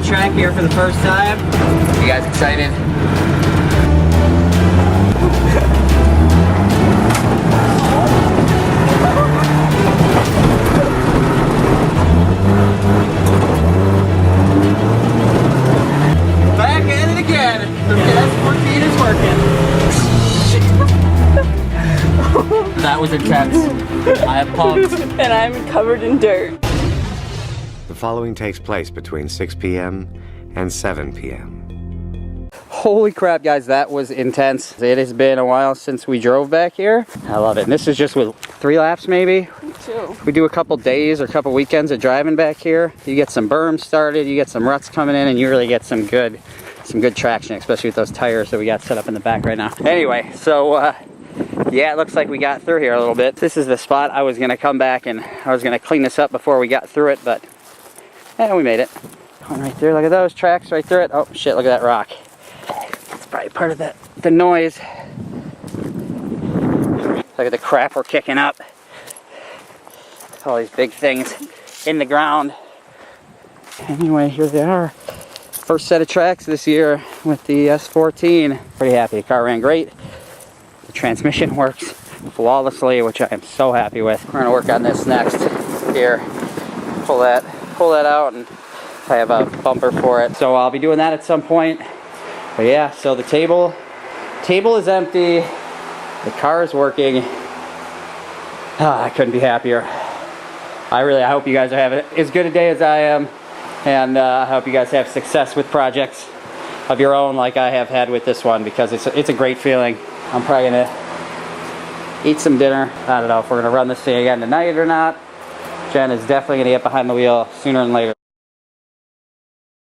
track here for the first time. You guys excited? Back at it again. The S14 is working. That was intense. I am pumped. And I'm covered in dirt. The following takes place between 6 p.m. and 7 p.m. Holy crap, guys, that was intense. It has been a while since we drove back here. I love it. And this is just with 3 laps maybe. Me too. We do a couple days or a couple weekends of driving back here. You get some berms started, you get some ruts coming in, and you really get some good traction, especially with those tires that we got set up in the back right now. Anyway, so yeah, it looks like we got through here a little bit. This is the spot I was gonna come back and I was gonna clean this up before we got through it, but yeah, we made it. Going right through, look at those tracks right through it. Oh shit, look at that rock. It's probably part of the noise. Look at the crap we're kicking up. All these big things in the ground. Anyway, here they are. First set of tracks this year with the S14. Pretty happy. The car ran great. The transmission works flawlessly, which I am so happy with. We're gonna work on this next. Here, pull that out, and I have a bumper for it. So I'll be doing that at some point. But yeah, so the table is empty. The car is working. I couldn't be happier. I hope you guys are having as good a day as I am. And I hope you guys have success with projects of your own like I have had with this one, because it's a great feeling. I'm probably gonna eat some dinner. I don't know if we're gonna run this thing again tonight or not. Jen is definitely gonna get behind the wheel sooner than later.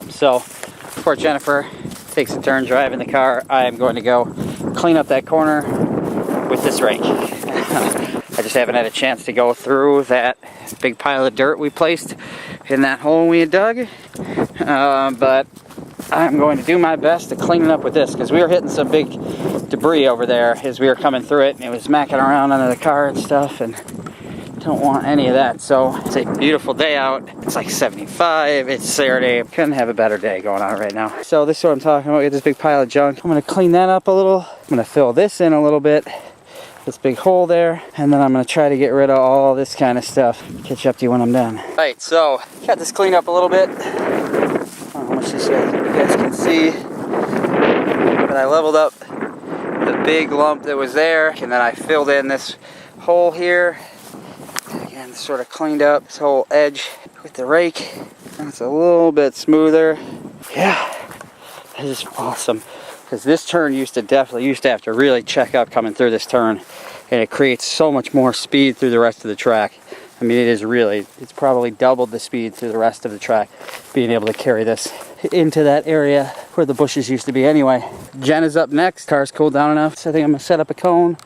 So before Jennifer takes a turn driving the car, I am going to go clean up that corner with this rake. I just haven't had a chance to go through that big pile of dirt we placed in that hole we had dug, but I'm going to do my best to clean it up with this, because we were hitting some big debris over there as we were coming through it, and it was smacking around under the car and stuff, and don't want any of that. So it's a beautiful day out. It's like 75. It's Saturday. Couldn't have a better day going on right now. So this is what I'm talking about. We got this big pile of junk. I'm going to clean that up a little. I'm going to fill this in a little bit. This big hole there, and then I'm going to try to get rid of all this kind of stuff. Catch up to you when I'm done. Alright, so got this cleaned up a little bit. I don't know how much you guys can see, but I leveled up the big lump that was there, and then I filled in this hole here. Again, sort of cleaned up this whole edge with the rake. And it's a little bit smoother. Yeah, this is awesome. Because this turn used to have to really check up coming through this turn, and it creates so much more speed through the rest of the track. I mean, it's probably doubled the speed through the rest of the track, being able to carry this into that area where the bushes used to be anyway. Jen is up next. Car's cooled down enough, so I think I'm gonna set up a cone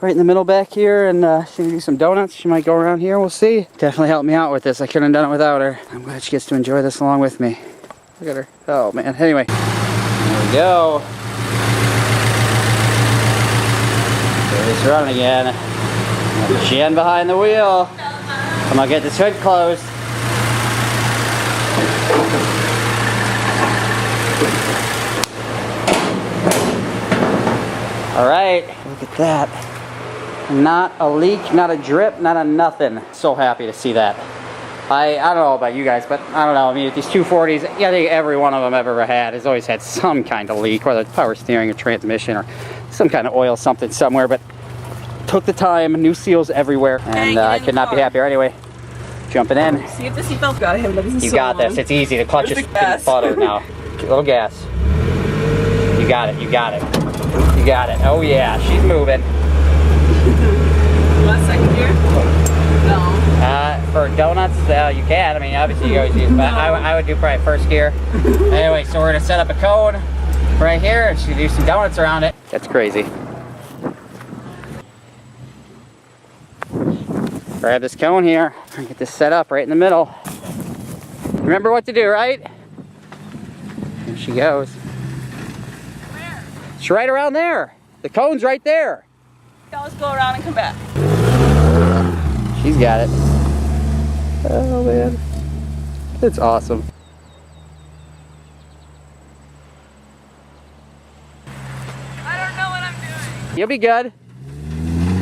right in the middle back here, and she can do some donuts. She might go around here, we'll see. Definitely helped me out with this. I couldn't have done it without her. I'm glad she gets to enjoy this along with me. Look at her. Oh man, anyway. There we go. It's running again. Jen behind the wheel. I'm gonna get this hood closed. All right, look at that. Not a leak, not a drip, not a nothing. So happy to see that. I don't know about you guys, but I don't know. I mean, with these 240s, I think every one of them I've ever had has always had some kind of leak, whether it's power steering or transmission or some kind of oil, something somewhere. But took the time, new seals everywhere, and I could not be happier. Anyway, jumping in. See if the seatbelt's got him. You got this. It's easy. The clutch is butter now. A little gas. You got it. You got it. You got it. Oh yeah, she's moving. You want second gear? No. For donuts, you can. I mean, obviously you always use, but I would do probably first gear. Anyway, so we're gonna set up a cone right here, and she can do some donuts around it. That's crazy. Grab this cone here and get this set up right in the middle. Remember what to do, right? There she goes. Where? It's right around there. The cone's right there. Let's go around and come back. She's got it. Oh man, it's awesome. You'll be good.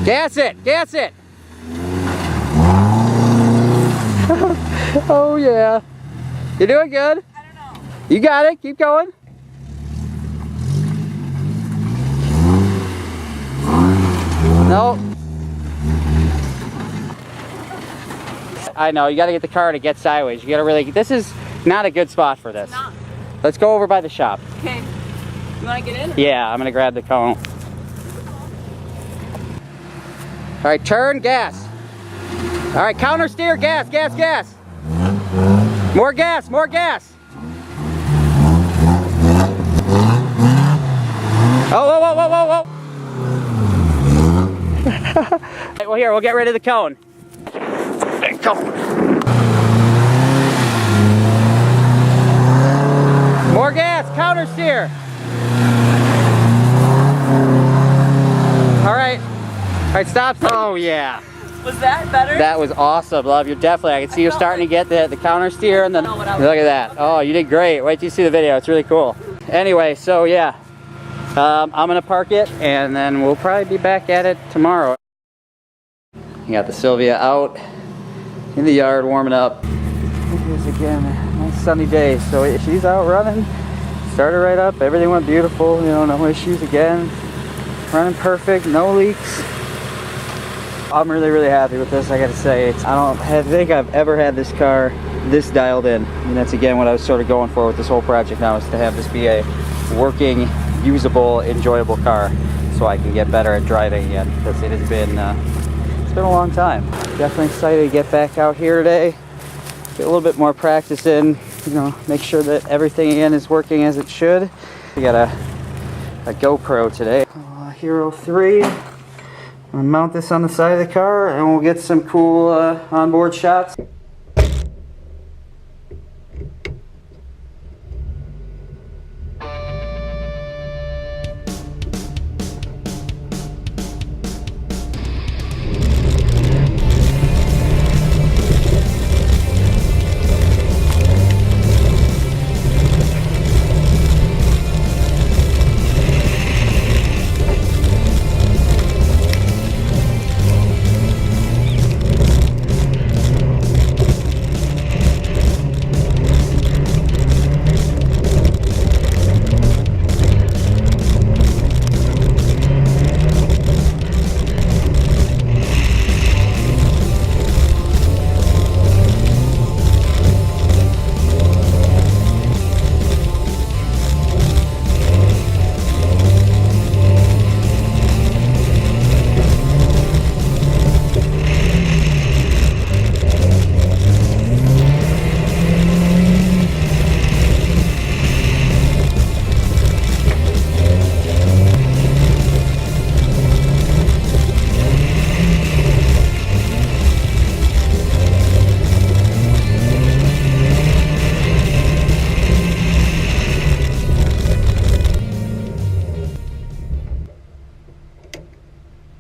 Gas it, gas it. Oh yeah. You're doing good. I don't know. You got it, keep going. No. I know, you gotta get the car to get sideways. You gotta really, this is not a good spot for this. Not. Let's go over by the shop. Okay. You wanna get in? Yeah, I'm gonna grab the cone. All right, turn, gas. All right, counter steer, gas, gas, gas. More gas, more gas. Oh, whoa, whoa, whoa, whoa, whoa. Well, here, we'll get rid of the cone. Big cone. More gas, counter steer. All right. All right, stop. Oh, yeah. Was that better? That was awesome, love. You're definitely, I can see you're starting to get the counter steer and then, look at that. Oh, you did great. Wait till you see the video. It's really cool. Anyway, so yeah, I'm gonna park it and then we'll probably be back at it tomorrow. You got the Silvia out in the yard warming up. It is again a nice sunny day, so she's out running. Started right up, everything went beautiful, you know, no issues again. Running perfect, no leaks. I'm really happy with this, I gotta say. I don't think I've ever had this car this dialed in. And that's again what I was sort of going for with this whole project now, is to have this be a working, usable, enjoyable car so I can get better at driving again, because it has been it's been a long time. Definitely excited to get back out here today, get a little bit more practice in, you know, make sure that everything again is working as it should. We got a GoPro today, Hero 3. I'm gonna mount this on the side of the car and we'll get some cool onboard shots.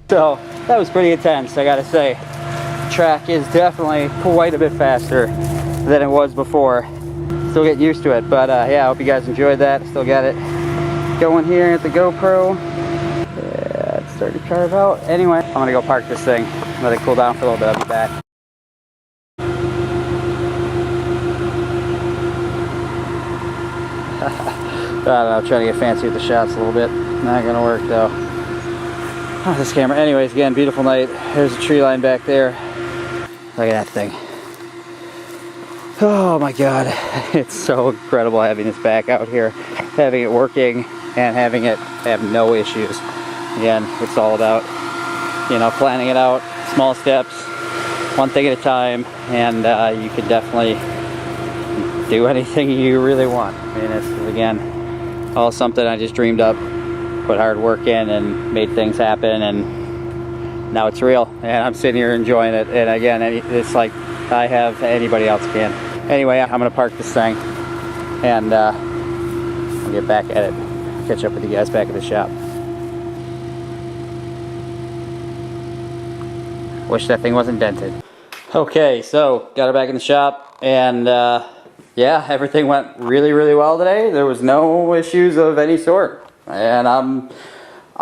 So that was pretty intense, I gotta say. Track is definitely quite a bit faster than it was before. Still getting used to it, but yeah, I hope you guys enjoyed that. Still got it going here at the GoPro. Yeah, it's starting to carve out. Anyway, I'm gonna go park this thing, let it cool down for a little bit. I'll be back. I don't know, trying to get fancy with the shots a little bit. Not gonna work though. Oh, this camera. Anyways, again, beautiful night. There's a tree line back there. Look at that thing. Oh my god. It's so incredible having this back out here, having it working and having it have no issues. Again, it's all about, you know, planning it out, small steps, one thing at a time, and you can definitely do anything you really want. I mean, it's, again, all something I just dreamed up, put hard work in and made things happen, and now it's real and I'm sitting here enjoying it. And again, it's like I have anybody else can. Anyway, I'm gonna park this thing and I'll get back at it, catch up with you guys back at the shop. Wish that thing wasn't dented. Okay, so got her back in the shop, and yeah, everything went really well today. There was no issues of any sort. And I'm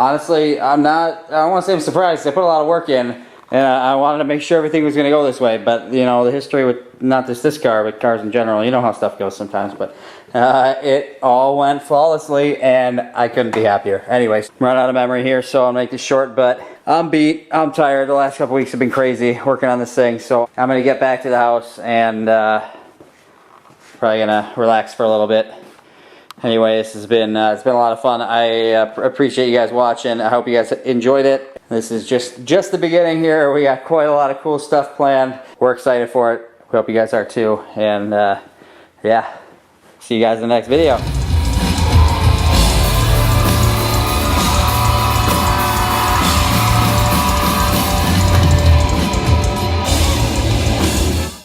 honestly, I don't want to say I'm surprised. I put a lot of work in, and I wanted to make sure everything was going to go this way. But, you know, the history with not just this car, but cars in general, you know how stuff goes sometimes. But it all went flawlessly, and I couldn't be happier. Anyways, I'm running out of memory here, so I'll make this short. But I'm beat. I'm tired. The last couple weeks have been crazy working on this thing. So I'm going to get back to the house and probably going to relax for a little bit. Anyway, this has been it's been a lot of fun. I appreciate you guys watching. I hope you guys enjoyed it. This is just the beginning here. We got quite a lot of cool stuff planned. We're excited for it. We hope you guys are too. And yeah, see you guys in the next video.